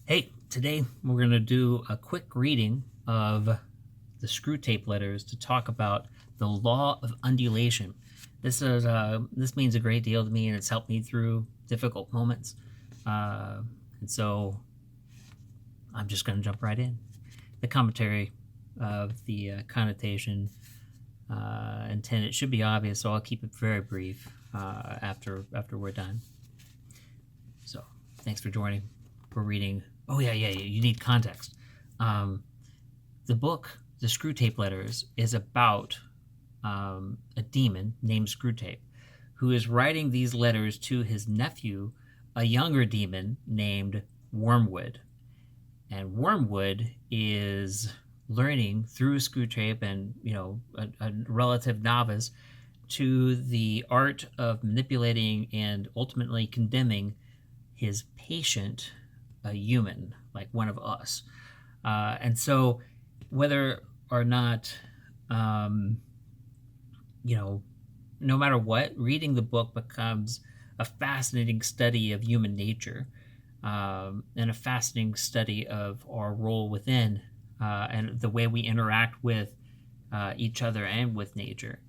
Hey, today we're going to do a quick reading of the screw tape letters to talk about the Law of Undulation. This means a great deal to me, and it's helped me through difficult moments. And so I'm just going to jump right in. The commentary of the connotation intent, it should be obvious, so I'll keep it very brief after we're done. So thanks for joining. We're reading. Oh yeah. You need context. The book, The Screw Tape Letters, is about a demon named Screwtape, who is writing these letters to his nephew, a younger demon named Wormwood. And Wormwood is learning through Screwtape and, a relative novice to the art of manipulating and ultimately condemning his patient, a human, like one of us. And so whether or not, no matter what, reading the book becomes a fascinating study of human nature, and a fascinating study of our role within, and the way we interact with each other and with nature.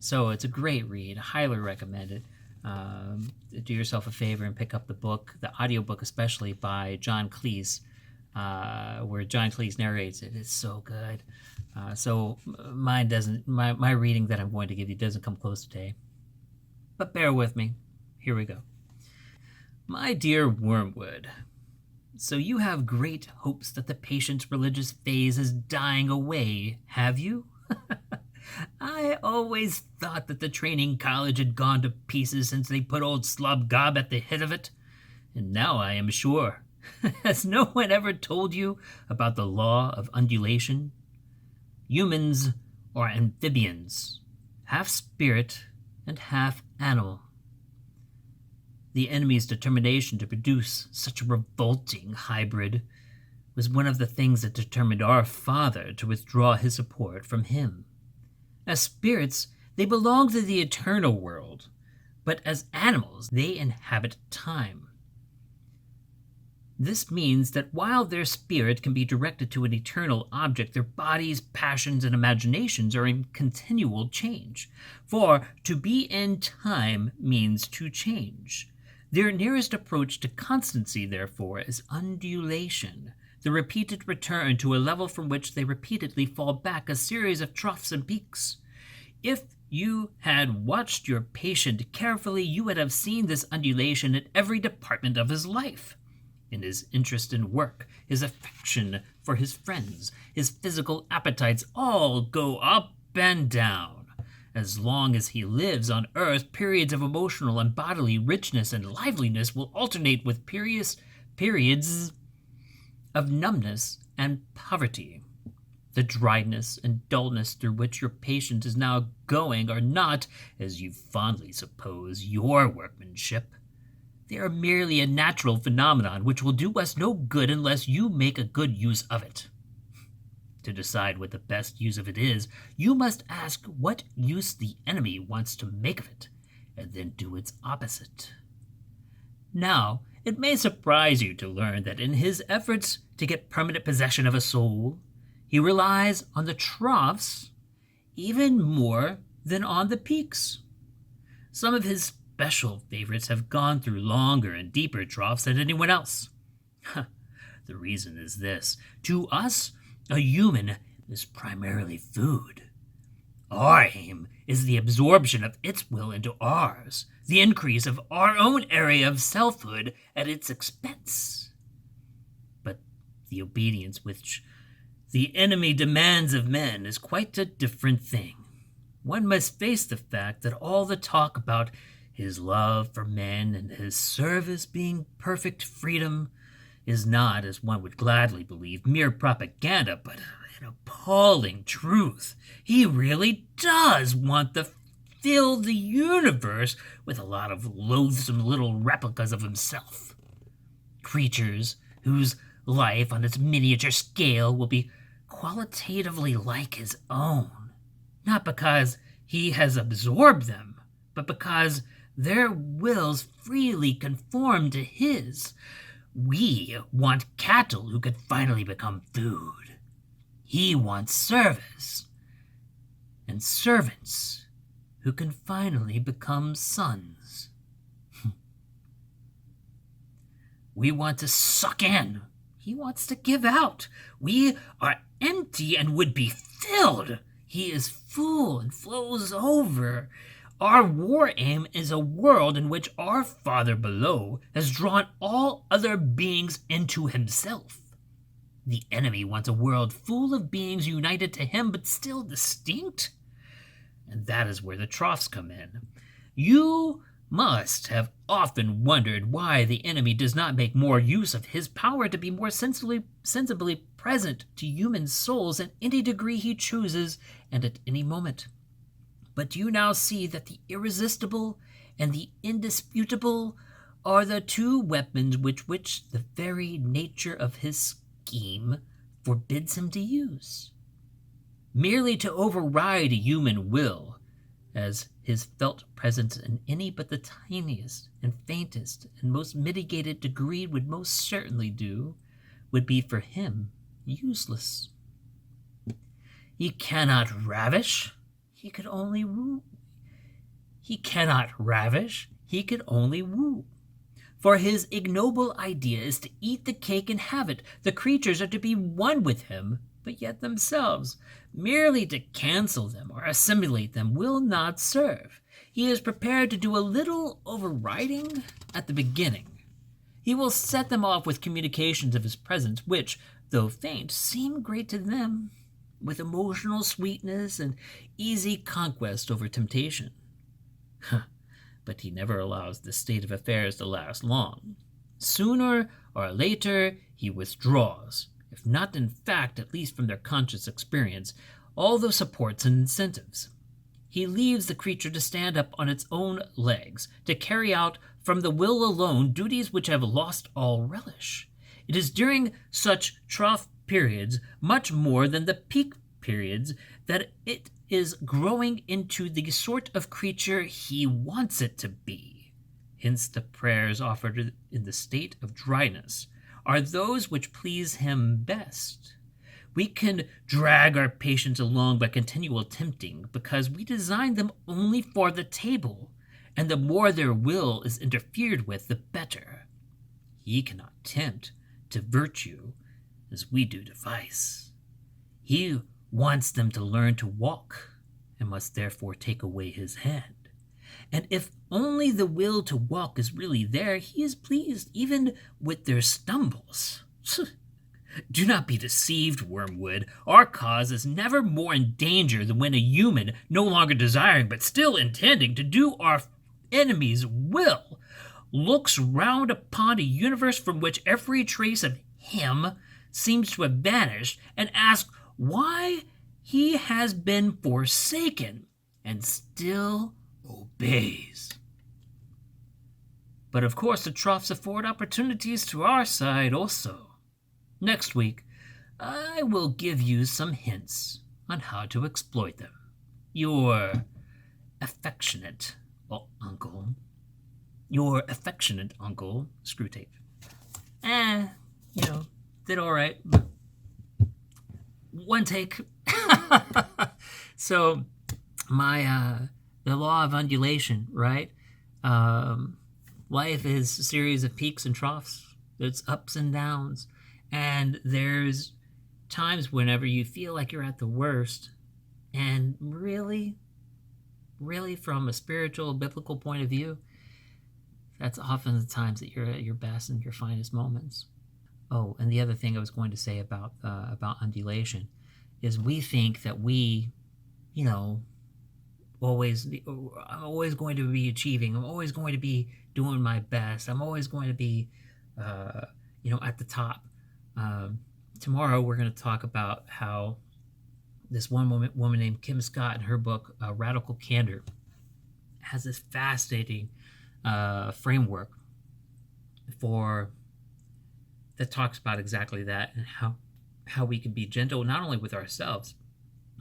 So it's a great read. I highly recommend it. Do yourself a favor and pick up the book, the audiobook especially, by John Cleese, where John Cleese narrates it. It's so good. So mine doesn't, my reading that I'm going to give you doesn't come close today. But bear with me. Here we go. My dear Wormwood, so you have great hopes that the patient's religious phase is dying away, have you? I always thought that the training college had gone to pieces since they put old Slobgob at the head of it. And now I am sure. Has no one ever told you about the law of undulation? Humans are amphibians, half spirit and half animal. The enemy's determination to produce such a revolting hybrid was one of the things that determined our father to withdraw his support from him. As spirits, they belong to the eternal world, but as animals, they inhabit time. This means that while their spirit can be directed to an eternal object, their bodies, passions, and imaginations are in continual change. For to be in time means to change. Their nearest approach to constancy, therefore, is undulation, the repeated return to a level from which they repeatedly fall back, a series of troughs and peaks. If you had watched your patient carefully, you would have seen this undulation in every department of his life. In his interest in work, his affection for his friends, his physical appetites all go up and down. As long as he lives on earth, periods of emotional and bodily richness and liveliness will alternate with periods of numbness and poverty. The dryness and dullness through which your patient is now going are not, as you fondly suppose, your workmanship. They are merely a natural phenomenon which will do us no good unless you make a good use of it. To decide what the best use of it is, you must ask what use the enemy wants to make of it, and then do its opposite. Now, it may surprise you to learn that in his efforts to get permanent possession of a soul, he relies on the troughs even more than on the peaks. Some of his special favorites have gone through longer and deeper troughs than anyone else. The reason is this. To us, a human is primarily food. Our aim is the absorption of its will into ours, the increase of our own area of selfhood at its expense. But the obedience which the enemy demands of men is quite a different thing. One must face the fact that all the talk about his love for men and his service being perfect freedom is not, as one would gladly believe, mere propaganda, but an appalling truth. He really does want to fill the universe with a lot of loathsome little replicas of himself. Creatures whose life on its miniature scale will be qualitatively like his own. Not because he has absorbed them, but because their wills freely conform to his, We want cattle who could finally become food. He wants service and servants who can finally become sons. We want to suck in. He wants to give out. We are empty and would be filled. He is full and flows over. Our war aim is a world in which our Father below has drawn all other beings into himself. The enemy wants a world full of beings united to him but still distinct. And that is where the troughs come in. You must have often wondered why the enemy does not make more use of his power to be more sensibly present to human souls at any degree he chooses and at any moment. But you now see that the irresistible and the indisputable are the two weapons which the very nature of his scheme forbids him to use. Merely to override a human will, as his felt presence in any but the tiniest and faintest and most mitigated degree would most certainly do, would be for him useless. He cannot ravish, he could only woo. He cannot ravish, he could only woo. For his ignoble idea is to eat the cake and have it. The creatures are to be one with him, but yet themselves, merely to cancel them or assimilate them, will not serve. He is prepared to do a little overriding at the beginning. He will set them off with communications of his presence, which, though faint, seem great to them, with emotional sweetness and easy conquest over temptation. But he never allows this state of affairs to last long. Sooner or later, he withdraws, if not in fact, at least from their conscious experience, all the supports and incentives. He leaves the creature to stand up on its own legs, to carry out from the will alone duties which have lost all relish. It is during such trough periods, much more than the peak periods, that it is growing into the sort of creature he wants it to be. Hence the prayers offered in the state of dryness are those which please him best. We can drag our patients along by continual tempting because we design them only for the table, and the more their will is interfered with, the better. He cannot tempt to virtue as we do to vice. He wants them to learn to walk, and must therefore take away his hand. And if only the will to walk is really there, he is pleased even with their stumbles. Do not be deceived, Wormwood. Our cause is never more in danger than when a human, no longer desiring but still intending to do our enemy's will, looks round upon a universe from which every trace of him seems to have vanished, and asks why he has been forsaken, and still obeys. But of course the troughs afford opportunities to our side also. Next week, I will give you some hints on how to exploit them. Your affectionate uncle, Screwtape. Did all right, but one take. So, the law of undulation, right? Life is a series of peaks and troughs. It's ups and downs. And there's times whenever you feel like you're at the worst. And really, from a spiritual, biblical point of view, that's often the times that you're at your best and your finest moments. Oh, and the other thing I was going to say about undulation is we think that we, I'm always going to be achieving. I'm always going to be doing my best. I'm always going to be, at the top. Tomorrow we're going to talk about how this one woman named Kim Scott in her book, Radical Candor, has this fascinating framework that talks about exactly that, and how we can be gentle not only with ourselves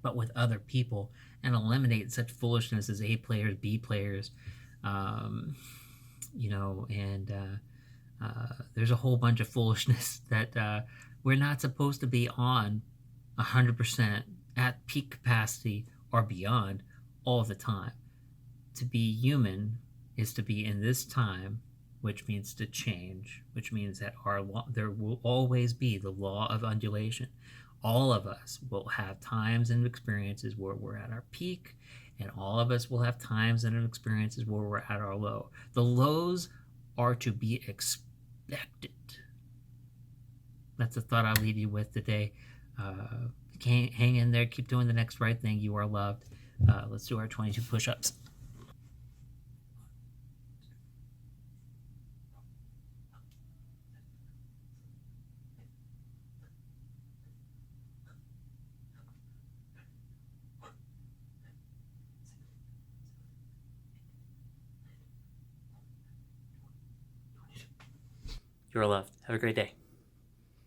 but with other people, and eliminate such foolishness as A players, B players, There's a whole bunch of foolishness that we're not supposed to be on 100% at peak capacity or beyond all the time. To be human is to be in this time, which means to change, which means that there will always be the law of undulation. All of us will have times and experiences where we're at our peak, and all of us will have times and experiences where we're at our low. The lows are to be expected. That's the thought I'll leave you with today. Hang in there. Keep doing the next right thing. You are loved. Let's do our 22 push-ups. You're loved. Have a great day.